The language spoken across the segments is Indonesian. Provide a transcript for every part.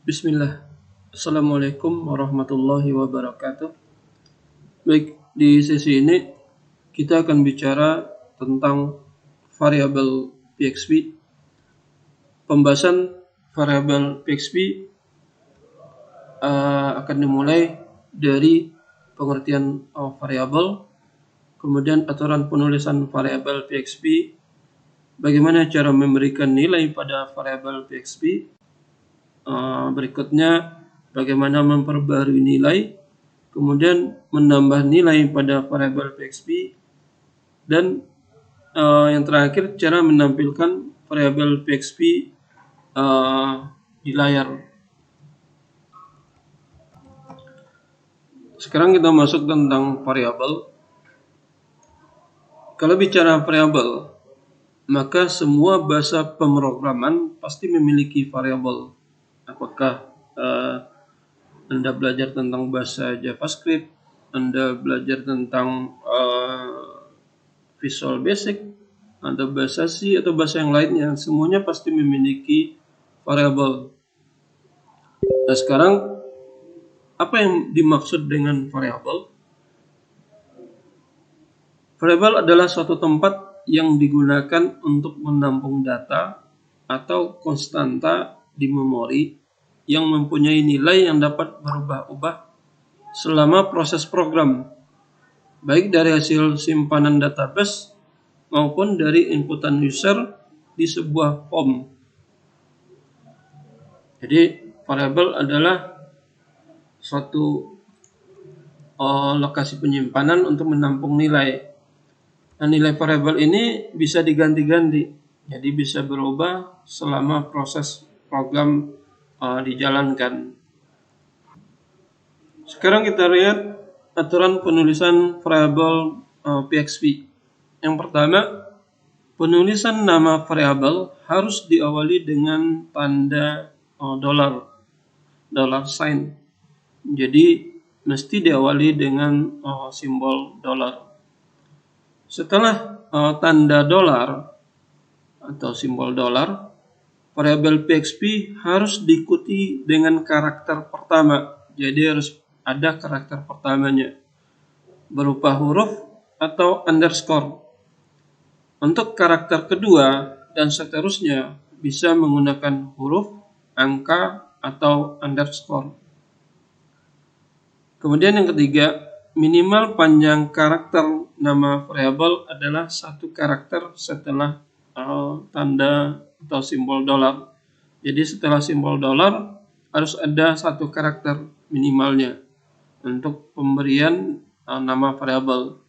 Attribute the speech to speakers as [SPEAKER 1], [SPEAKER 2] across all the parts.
[SPEAKER 1] Bismillah. Assalamualaikum warahmatullahi wabarakatuh. Baik, di sesi ini kita akan bicara tentang variabel PXP. Pembahasan variabel PXP akan dimulai dari pengertian variabel, kemudian aturan penulisan variabel PXP, bagaimana cara memberikan nilai pada variabel PXP, berikutnya bagaimana memperbarui nilai, kemudian menambah nilai pada variabel PXP, dan yang terakhir cara menampilkan variabel PXP di layar. Sekarang kita masuk tentang variabel. Kalau bicara variabel, maka semua bahasa pemrograman pasti memiliki variabel. Apakah Anda belajar tentang bahasa JavaScript, Anda belajar tentang Visual Basic, atau bahasa C atau bahasa yang lainnya, semuanya pasti memiliki variabel. Nah, sekarang apa yang dimaksud dengan variabel? Variabel adalah suatu tempat yang digunakan untuk menampung data atau konstanta di memori yang mempunyai nilai yang dapat berubah-ubah selama proses program, baik dari hasil simpanan database maupun dari inputan user di sebuah form. Jadi variabel adalah suatu lokasi penyimpanan untuk menampung nilai. Nah, nilai variabel ini bisa diganti-ganti, jadi bisa berubah selama proses program dijalankan. Sekarang kita lihat aturan penulisan variabel PXP. Yang pertama, penulisan nama variabel harus diawali dengan tanda dollar sign. Jadi mesti diawali dengan simbol dolar. Setelah tanda dolar atau simbol dolar, variabel PXP harus diikuti dengan karakter pertama. Jadi harus ada karakter pertamanya berupa huruf atau underscore. Untuk karakter kedua dan seterusnya bisa menggunakan huruf, angka, atau underscore. Kemudian yang ketiga, minimal panjang karakter nama variabel adalah 1 karakter setelah tanda atau simbol dolar. Jadi setelah simbol dolar harus ada 1 karakter minimalnya untuk pemberian nama variabel.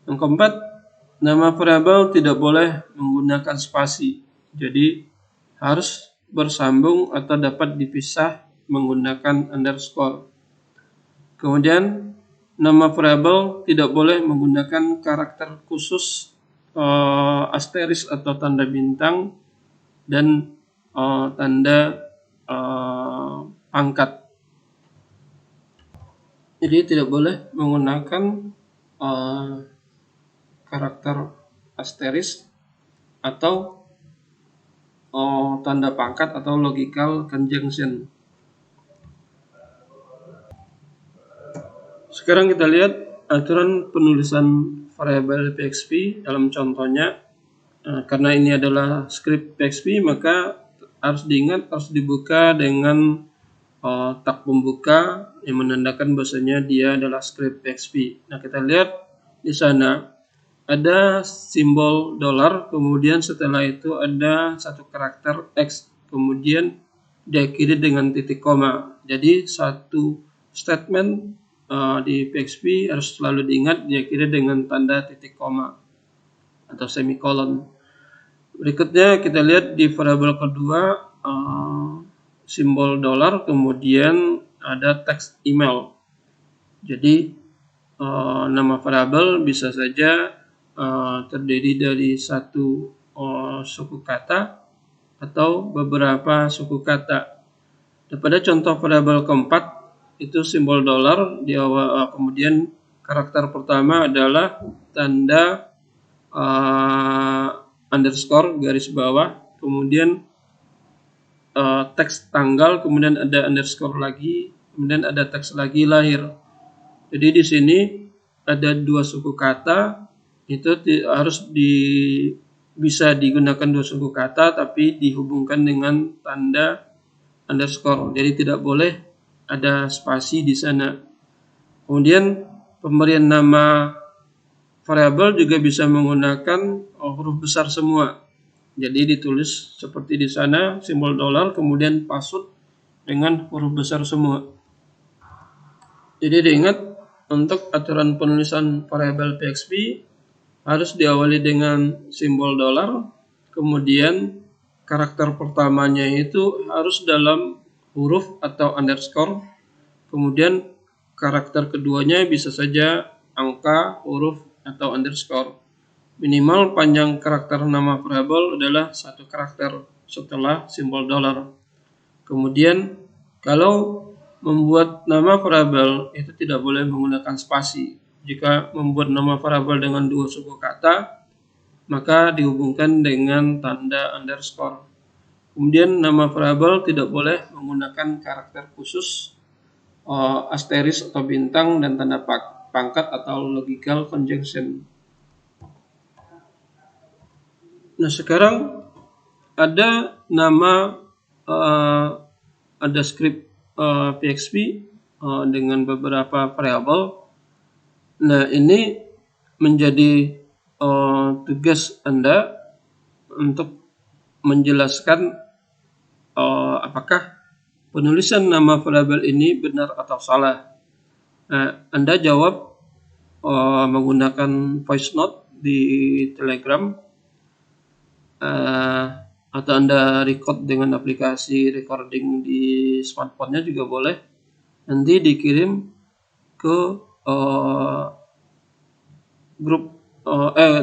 [SPEAKER 1] Yang keempat, nama variabel tidak boleh menggunakan spasi. Jadi harus bersambung atau dapat dipisah menggunakan underscore. Kemudian nama variabel tidak boleh menggunakan karakter khusus, asterisk atau tanda bintang, dan tanda pangkat. Jadi tidak boleh menggunakan karakter asterisk atau tanda pangkat atau logical conjunction. Sekarang kita lihat aturan penulisan variabel PXP dalam contohnya. Karena ini adalah script PXP, maka harus diingat, harus dibuka dengan tag pembuka yang menandakan bahwasanya dia adalah script PXP. Nah, kita lihat di sana ada simbol dolar, kemudian setelah itu ada 1 karakter X, kemudian diakhiri dengan titik koma. Jadi satu statement di PXP harus selalu diingat diakhiri dengan tanda titik koma atau semikolon. Berikutnya kita lihat di variabel kedua, simbol dolar, kemudian ada teks email. Jadi nama variabel bisa saja terdiri dari 1 suku kata atau beberapa suku kata. Dan pada contoh variabel keempat itu simbol dolar di awal, kemudian karakter pertama adalah tanda underscore garis bawah, kemudian teks tanggal, kemudian ada underscore lagi, kemudian ada teks lagi lahir. Jadi di sini ada 2 suku kata, itu harus bisa digunakan 2 suku kata tapi dihubungkan dengan tanda underscore. Jadi tidak boleh ada spasi di sana. Kemudian pemberian nama variabel juga bisa menggunakan huruf besar semua. Jadi ditulis seperti di sana, simbol dolar, kemudian password dengan huruf besar semua. Jadi diingat, untuk aturan penulisan variabel PHP harus diawali dengan simbol dolar, kemudian karakter pertamanya itu harus dalam huruf atau underscore, kemudian karakter keduanya bisa saja angka, huruf, atau underscore. Minimal panjang karakter nama variabel adalah 1 karakter setelah simbol dolar. Kemudian kalau membuat nama variabel itu tidak boleh menggunakan spasi. Jika membuat nama variabel dengan 2 suku kata, maka dihubungkan dengan tanda underscore. Kemudian nama variabel tidak boleh menggunakan karakter khusus, asteris atau bintang, dan tanda pangkat atau logical conjunction. Nah, sekarang ada nama, ada script PHP dengan beberapa variabel. Nah, ini menjadi tugas Anda untuk menjelaskan apakah penulisan nama variabel ini benar atau salah. Nah, Anda jawab menggunakan voice note di Telegram, atau Anda record dengan aplikasi recording di smartphone-nya juga boleh. Nanti dikirim ke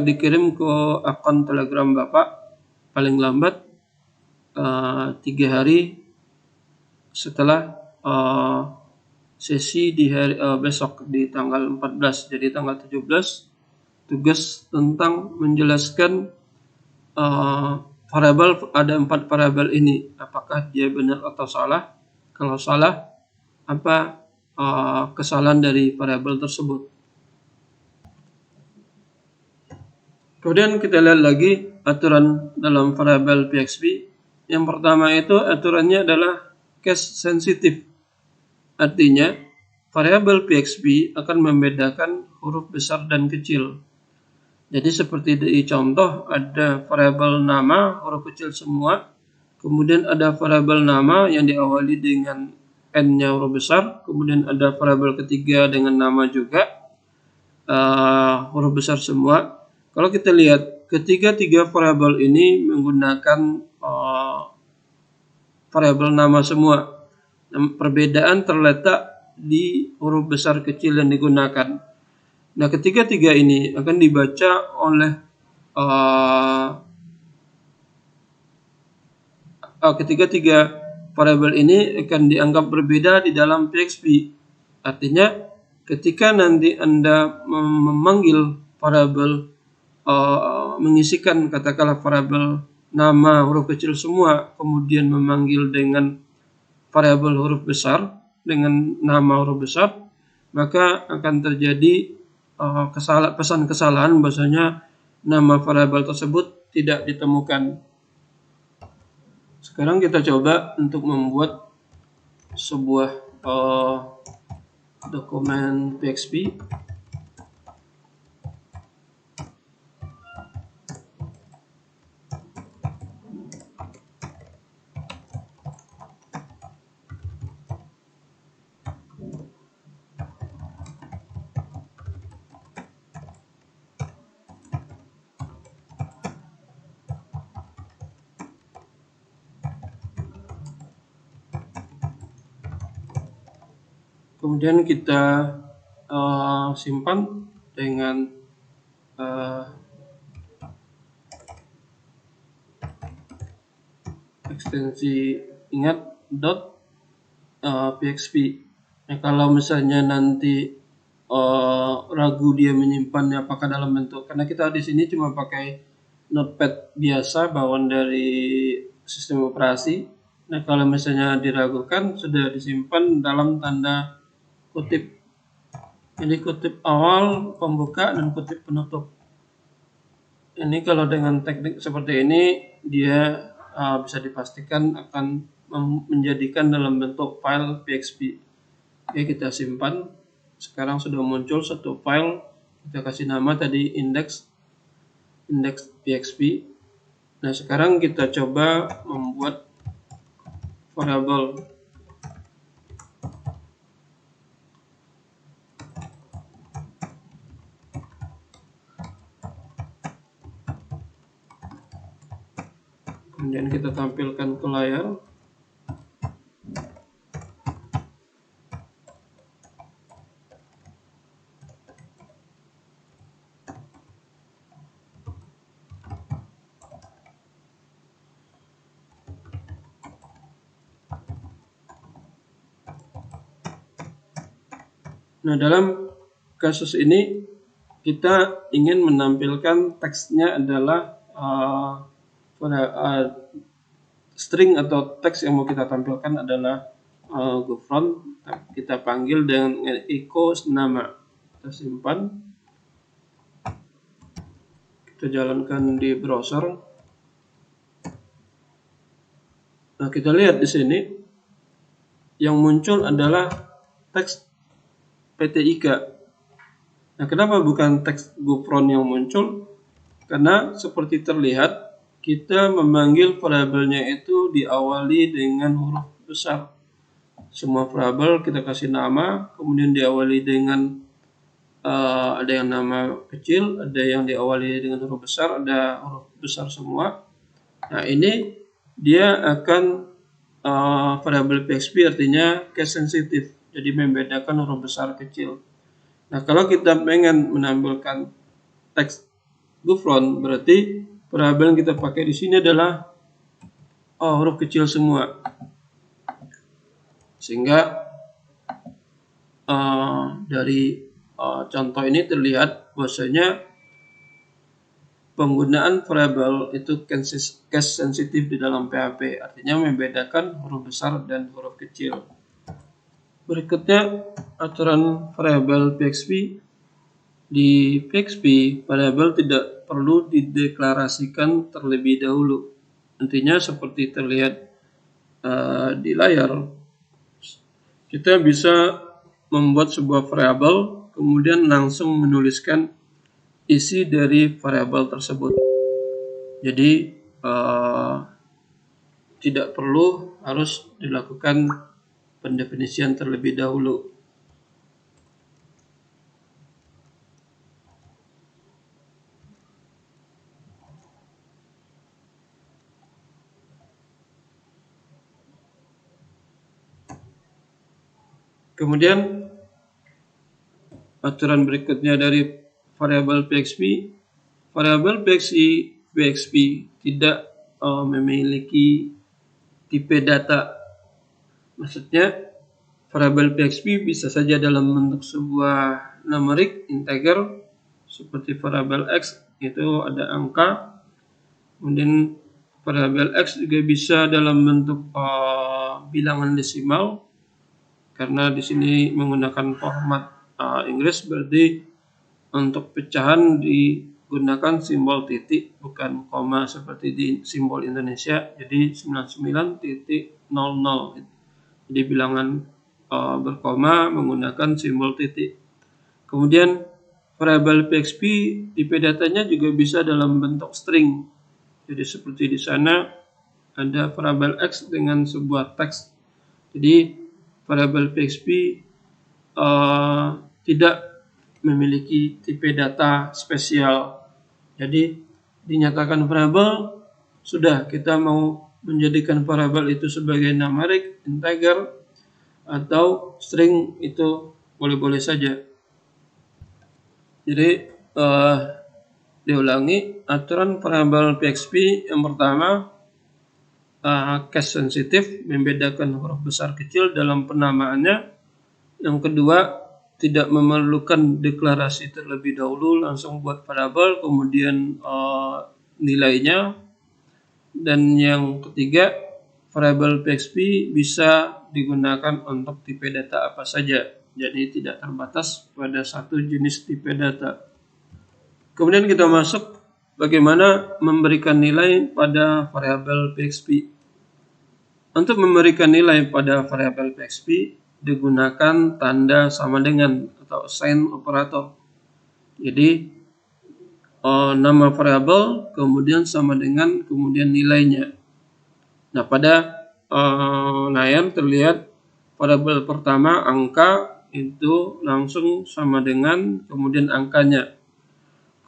[SPEAKER 1] dikirim ke akun Telegram Bapak paling lambat 3 hari setelah sesi di hari besok di tanggal 14. Jadi tanggal 17 tugas tentang menjelaskan variabel, ada 4 variabel ini, apakah dia benar atau salah. Kalau salah, apa kesalahan dari variabel tersebut. Kemudian kita lihat lagi aturan dalam variabel PHP. Yang pertama itu aturannya adalah case sensitive. Artinya variabel PHP akan membedakan huruf besar dan kecil. Jadi seperti di contoh, ada variabel nama huruf kecil semua, kemudian ada variabel nama yang diawali dengan N-nya huruf besar, kemudian ada variabel ketiga dengan nama juga huruf besar semua. Kalau kita lihat, ketiga variabel ini menggunakan variabel nama semua. Perbedaan terletak di huruf besar kecil yang digunakan. Nah, ketiga ini akan dibaca oleh ketiga variabel ini akan dianggap berbeda di dalam PHP. Artinya, ketika nanti Anda memanggil variabel, mengisikan katakanlah variabel nama huruf kecil semua, kemudian memanggil dengan variabel huruf besar dengan nama huruf besar, maka akan terjadi pesan kesalahan, bahwasanya nama variabel tersebut tidak ditemukan. Sekarang kita coba untuk membuat sebuah dokumen PHP. Kemudian kita simpan dengan ekstensi .php. Nah, kalau misalnya nanti ragu dia menyimpannya apakah dalam bentuk, karena kita di sini cuma pakai notepad biasa bawaan dari sistem operasi. Nah, kalau misalnya diragukan, sudah disimpan dalam tanda kutip. Jadi kutip awal, pembuka, dan kutip penutup. Ini kalau dengan teknik seperti ini, dia bisa dipastikan akan menjadikan dalam bentuk file PXP. Oke, kita simpan. Sekarang sudah muncul satu file. Kita kasih nama tadi index PXP. Nah, sekarang kita coba membuat variabel. Kemudian kita tampilkan ke layar. Nah, dalam kasus ini kita ingin menampilkan teksnya adalah string atau teks yang mau kita tampilkan adalah Gufron. Kita panggil dengan echo nama. Kita simpan. Kita jalankan di browser. Nah, kita lihat di sini yang muncul adalah teks PTIK. Nah, kenapa bukan teks Gufron yang muncul? Karena seperti terlihat kita memanggil variabelnya itu diawali dengan huruf besar. Semua variabel kita kasih nama, kemudian diawali dengan ada yang nama kecil, ada yang diawali dengan huruf besar, ada huruf besar semua. Nah, ini dia akan variabel PXP artinya case sensitive, jadi membedakan huruf besar kecil. Nah, kalau kita pengen menampilkan teks Gufron, berarti variabel yang kita pakai di sini adalah huruf kecil semua. Sehingga dari contoh ini terlihat bahwasanya penggunaan variabel itu case sensitive di dalam PHP, artinya membedakan huruf besar dan huruf kecil. Berikutnya, aturan variabel PXP. Di PXP, variabel tidak perlu dideklarasikan terlebih dahulu. Intinya seperti terlihat di layar, kita bisa membuat sebuah variabel, kemudian langsung menuliskan isi dari variabel tersebut. Jadi tidak perlu harus dilakukan pendefinisian terlebih dahulu. Kemudian aturan berikutnya dari variabel PXP. Variabel PXP tidak memiliki tipe data. Maksudnya, variabel PXP bisa saja dalam bentuk sebuah numerik integer seperti variabel X, itu ada angka. Kemudian variabel X juga bisa dalam bentuk bilangan desimal, karena di sini menggunakan format Inggris, berarti untuk pecahan digunakan simbol titik bukan koma seperti di simbol Indonesia. Jadi 99.00. Jadi bilangan berkoma menggunakan simbol titik. Kemudian variabel PXP tipe datanya juga bisa dalam bentuk string. Jadi seperti di sana ada variabel X dengan sebuah teks. Jadi variabel PXP tidak memiliki tipe data spesial. Jadi dinyatakan variabel, sudah kita mau menjadikan variabel itu sebagai numerik, integer, atau string, itu boleh-boleh saja. Jadi diulangi, aturan variabel PXP yang pertama, case sensitive, membedakan huruf besar kecil dalam penamaannya. Yang kedua, tidak memerlukan deklarasi terlebih dahulu, langsung buat variabel kemudian nilainya. Dan yang ketiga, variabel PXP bisa digunakan untuk tipe data apa saja. Jadi tidak terbatas pada satu jenis tipe data. Kemudian kita masuk bagaimana memberikan nilai pada variabel PXP. Untuk memberikan nilai pada variabel PXP digunakan tanda sama dengan atau sign operator. Jadi nama variabel kemudian sama dengan kemudian nilainya. Nah, pada layar terlihat variabel pertama angka itu langsung sama dengan kemudian angkanya.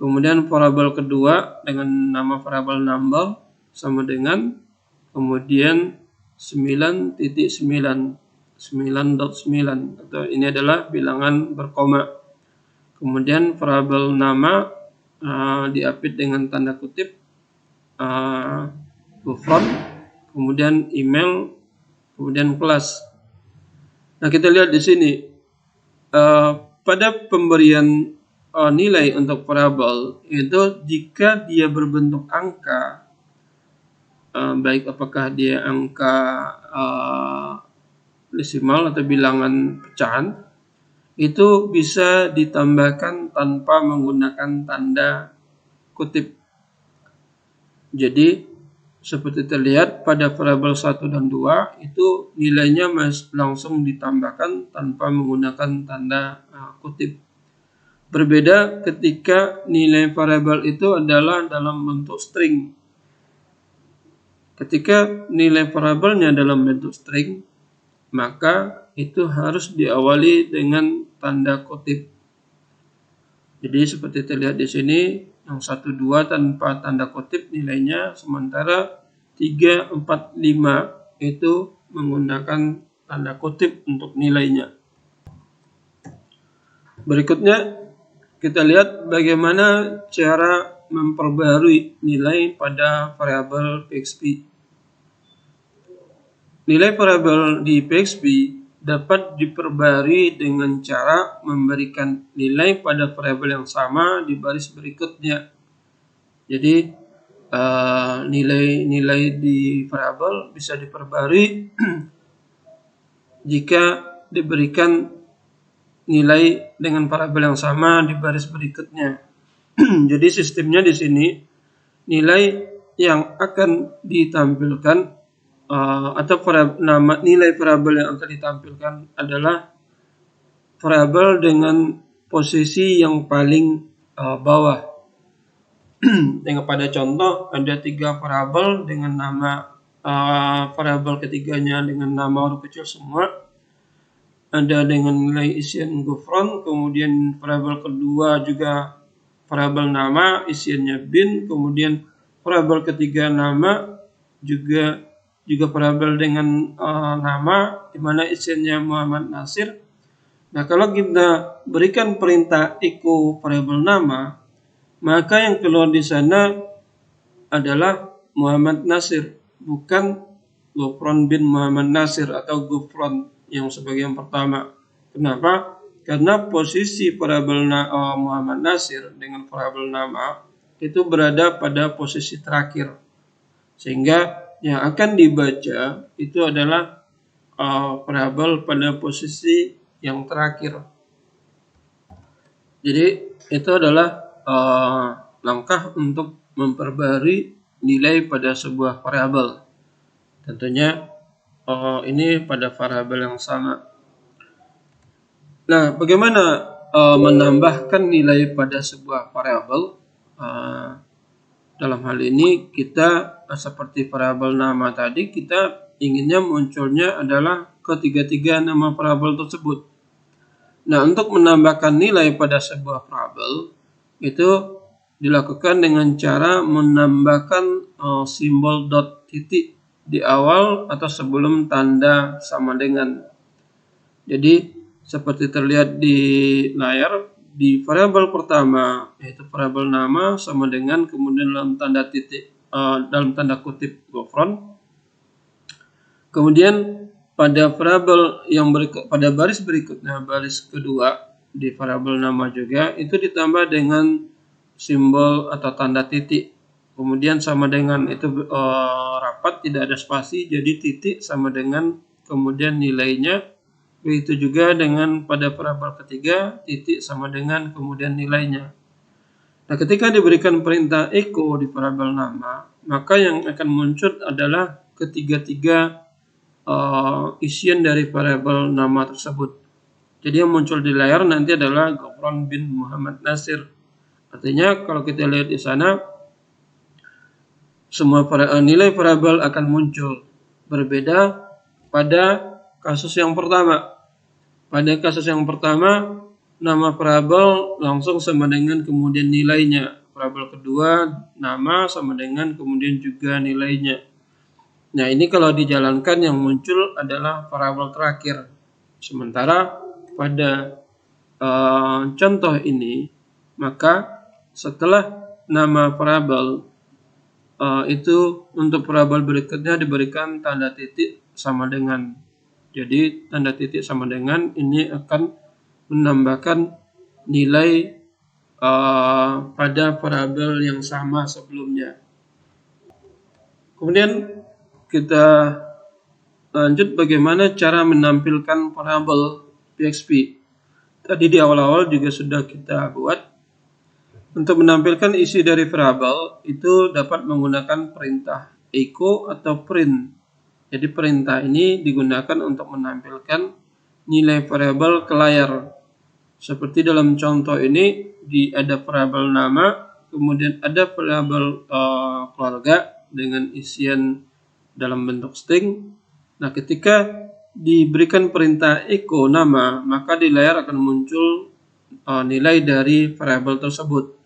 [SPEAKER 1] Kemudian variabel kedua dengan nama variabel number sama dengan kemudian 9.9 atau ini adalah bilangan berkoma. Kemudian variabel nama diapit dengan tanda kutip front, kemudian email, kemudian kelas. Nah, kita lihat di sini pada pemberian nilai untuk variabel itu jika dia berbentuk angka, baik apakah dia angka desimal atau bilangan pecahan, itu bisa ditambahkan tanpa menggunakan tanda kutip. Jadi seperti terlihat pada variabel 1 dan 2 itu nilainya langsung ditambahkan tanpa menggunakan tanda kutip. Berbeda ketika nilai variabel itu adalah dalam bentuk string. Ketika nilai variabelnya dalam bentuk string, maka itu harus diawali dengan tanda kutip. Jadi seperti terlihat di sini, yang 1, 2 tanpa tanda kutip nilainya, sementara 3, 4, 5 itu menggunakan tanda kutip untuk nilainya. Berikutnya kita lihat bagaimana cara memperbarui nilai pada variabel PXP. Nilai variabel di PXP dapat diperbarui dengan cara memberikan nilai pada variabel yang sama di baris berikutnya. Jadi nilai-nilai di variabel bisa diperbarui jika diberikan nilai dengan variabel yang sama di baris berikutnya. Jadi sistemnya di sini nilai yang akan ditampilkan atau nilai variabel yang akan ditampilkan adalah variabel dengan posisi yang paling bawah. Dengan pada contoh ada 3 variabel dengan nama variabel ketiganya dengan nama huruf kecil semua. Ada dengan nilai isian gofron, kemudian variabel kedua juga variabel nama isiannya bin, kemudian variabel ketiga nama juga variabel dengan nama di mana isiannya Muhammad Nasir. Nah, kalau kita berikan perintah echo variabel nama, maka yang keluar di sana adalah Muhammad Nasir, bukan Gofron bin Muhammad Nasir atau Gofron yang sebagai yang pertama. Kenapa? Karena posisi variabel Muhammad Nasir dengan variabel nama itu berada pada posisi terakhir, sehingga yang akan dibaca itu adalah variabel pada posisi yang terakhir. Jadi itu adalah langkah untuk memperbarui nilai pada sebuah variabel. Tentunya ini pada variabel yang sama. Nah, bagaimana menambahkan nilai pada sebuah variabel? Dalam hal ini kita seperti variabel nama tadi, kita inginnya munculnya adalah ketiga-tiga nama variabel tersebut. Nah, untuk menambahkan nilai pada sebuah variabel itu dilakukan dengan cara menambahkan simbol dot titik di awal atau sebelum tanda sama dengan. Jadi seperti terlihat di layar, di variabel pertama yaitu variabel nama sama dengan kemudian dalam tanda titik dalam tanda kutip gofron. Kemudian pada variabel yang pada baris berikutnya, baris kedua di variabel nama juga itu ditambah dengan simbol atau tanda titik. kemudian sama dengan itu rapat, tidak ada spasi, jadi titik sama dengan kemudian nilainya. Begitu juga dengan pada parabel ketiga, titik sama dengan kemudian nilainya. Nah, ketika diberikan perintah echo di parabel nama, maka yang akan muncul adalah ketiga-tiga isian dari parabel nama tersebut. Jadi yang muncul di layar nanti adalah Ghufran bin Muhammad Nasir. Artinya kalau kita lihat di sana, semua nilai parabel akan muncul. Berbeda pada kasus yang pertama. Pada kasus yang pertama, nama parabel langsung sama dengan kemudian nilainya. Parabel kedua, nama sama dengan kemudian juga nilainya. Nah, ini kalau dijalankan yang muncul adalah parabel terakhir. Sementara pada contoh ini, maka setelah nama parabel itu untuk parabel berikutnya diberikan tanda titik sama dengan. Jadi tanda titik sama dengan ini akan menambahkan nilai pada parabel yang sama sebelumnya. Kemudian kita lanjut bagaimana cara menampilkan parabel PXP. Tadi di awal-awal juga sudah kita buat. Untuk menampilkan isi dari parabel itu dapat menggunakan perintah echo atau print. Jadi perintah ini digunakan untuk menampilkan nilai parabel ke layar. Seperti dalam contoh ini ada parabel nama, kemudian ada parabel keluarga dengan isian dalam bentuk string. Nah, ketika diberikan perintah echo nama, maka di layar akan muncul nilai dari variabel tersebut.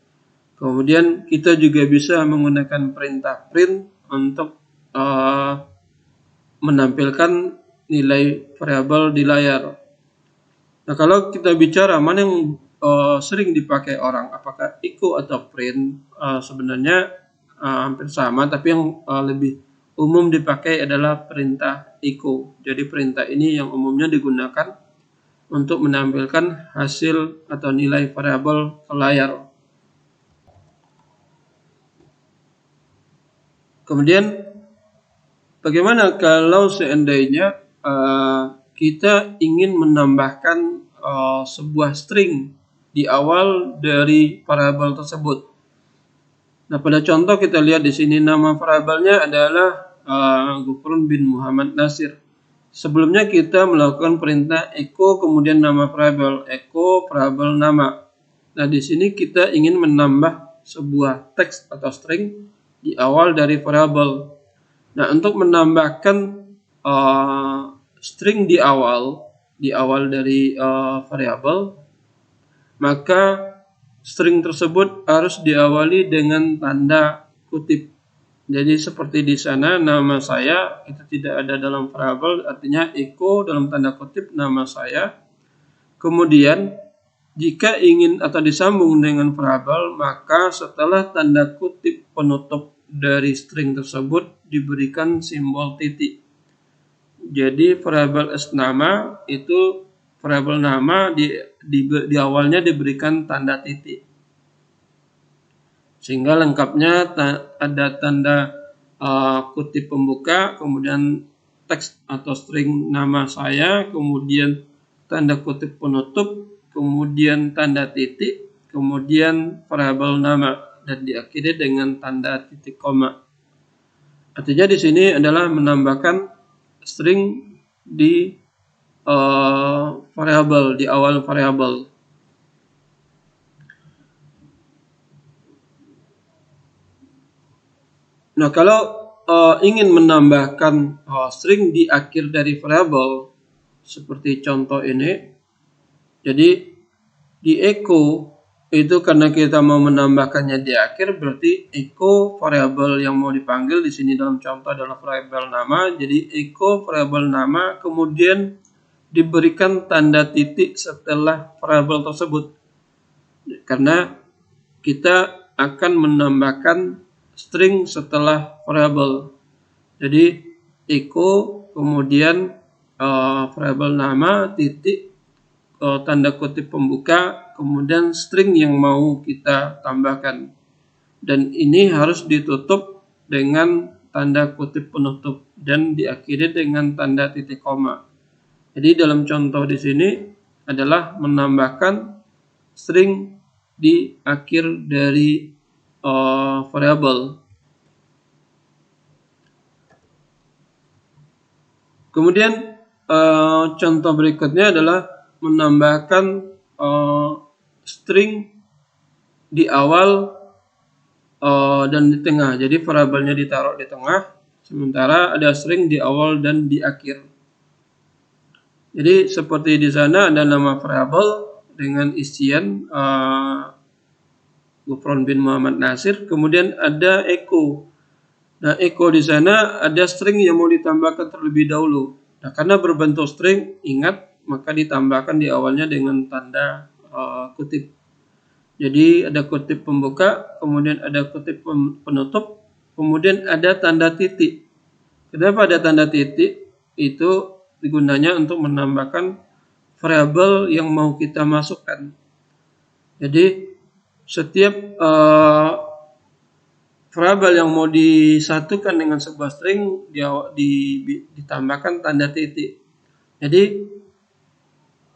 [SPEAKER 1] Kemudian kita juga bisa menggunakan perintah print untuk menampilkan nilai variabel di layar. Nah, kalau kita bicara mana yang sering dipakai orang, apakah echo atau print, sebenarnya hampir sama, tapi yang lebih umum dipakai adalah perintah echo. Jadi perintah ini yang umumnya digunakan untuk menampilkan hasil atau nilai variabel ke layar. Kemudian bagaimana kalau seandainya kita ingin menambahkan sebuah string di awal dari variabel tersebut? Nah, pada contoh kita lihat di sini nama variabelnya adalah Ghufran bin Muhammad Nasir. Sebelumnya kita melakukan perintah echo kemudian nama variabel, echo variabel nama. Nah, di sini kita ingin menambah sebuah teks atau string di awal dari variabel. Nah, untuk menambahkan string di awal dari variabel, maka string tersebut harus diawali dengan tanda kutip. Jadi seperti di sana nama saya itu tidak ada dalam variabel, artinya echo dalam tanda kutip nama saya. Kemudian jika ingin atau disambung dengan variabel, maka setelah tanda kutip penutup dari string tersebut diberikan simbol titik. Jadi variabel nama itu variabel nama di awalnya diberikan tanda titik. Sehingga lengkapnya ada tanda kutip pembuka, kemudian teks atau string nama saya, kemudian tanda kutip penutup, kemudian tanda titik, kemudian variabel nama, dan diakhiri dengan tanda titik koma. Artinya di sini adalah menambahkan string di variabel, di awal variabel. Nah, kalau ingin menambahkan string di akhir dari variabel seperti contoh ini, jadi di echo itu karena kita mau menambahkannya di akhir, berarti echo variabel yang mau dipanggil di sini dalam contoh adalah variabel nama. Jadi echo variabel nama kemudian diberikan tanda titik setelah variabel tersebut, karena kita akan menambahkan string setelah variabel. Jadi echo kemudian variabel nama titik tanda kutip pembuka kemudian string yang mau kita tambahkan. dan ini harus ditutup dengan tanda kutip penutup dan diakhiri dengan tanda titik koma. Jadi dalam contoh di sini adalah menambahkan string di akhir dari variabel. Kemudian contoh berikutnya adalah menambahkan string di awal dan di tengah. Jadi variabelnya ditaruh di tengah, sementara ada string di awal dan di akhir. Jadi seperti di sana ada nama variabel dengan isian Gufron bin Muhammad Nasir, kemudian ada echo. Nah, echo di sana ada string yang mau ditambahkan terlebih dahulu. Nah, karena berbentuk string, ingat, maka ditambahkan di awalnya dengan tanda kutip. Jadi ada kutip pembuka, kemudian ada kutip penutup, kemudian ada tanda titik. Kenapa ada tanda titik? Itu gunanya untuk menambahkan variabel yang mau kita masukkan. Jadi setiap variabel yang mau disatukan dengan sebuah string ditambahkan tanda titik. Jadi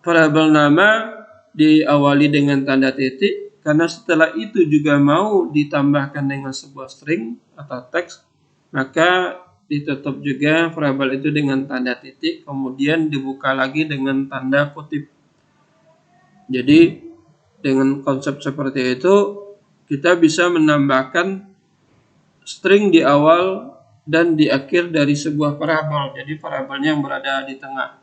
[SPEAKER 1] variabel nama diawali dengan tanda titik, karena setelah itu juga mau ditambahkan dengan sebuah string atau teks, maka ditutup juga variabel itu dengan tanda titik, kemudian dibuka lagi dengan tanda kutip. Jadi dengan konsep seperti itu kita bisa menambahkan string di awal dan di akhir dari sebuah variabel. Jadi variabelnya yang berada di tengah.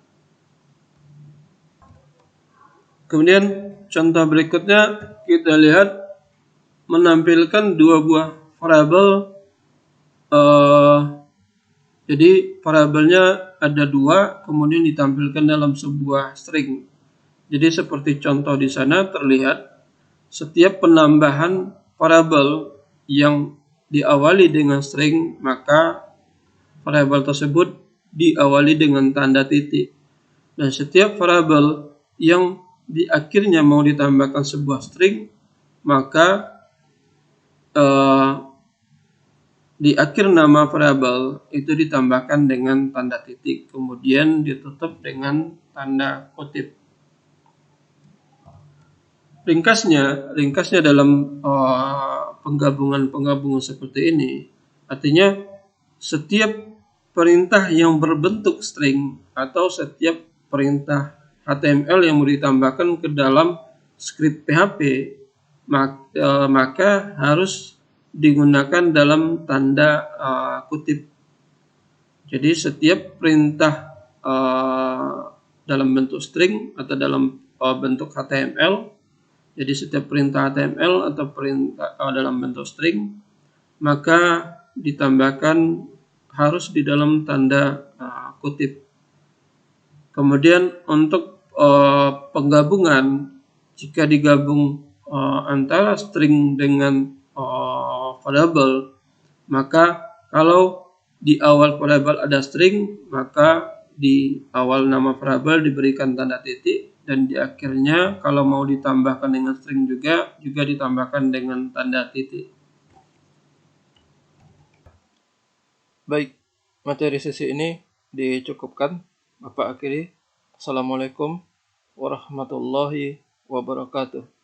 [SPEAKER 1] Kemudian contoh berikutnya kita lihat menampilkan dua buah variabel. Jadi variabelnya ada dua, kemudian ditampilkan dalam sebuah string. Jadi seperti contoh di sana terlihat setiap penambahan variabel yang diawali dengan string, maka variabel tersebut diawali dengan tanda titik. Dan setiap variabel yang di akhirnya mau ditambahkan sebuah string, maka di akhir nama variabel itu ditambahkan dengan tanda titik, kemudian ditutup dengan tanda kutip. Ringkasnya dalam penggabungan seperti ini, artinya setiap perintah yang berbentuk string atau setiap perintah HTML yang mau ditambahkan ke dalam skrip PHP, maka harus digunakan dalam tanda kutip. Jadi setiap perintah dalam bentuk string atau dalam bentuk HTML, jadi setiap perintah HTML atau perintah dalam bentuk string, maka ditambahkan harus di dalam tanda kutip. Kemudian untuk penggabungan, jika digabung antara string dengan variabel, maka kalau di awal variabel ada string, maka di awal nama variabel diberikan tanda titik, dan di akhirnya kalau mau ditambahkan dengan string juga ditambahkan dengan tanda titik. Baik, materi sesi ini dicukupkan. Bapak akhiri. Assalamualaikum warahmatullahi wabarakatuh.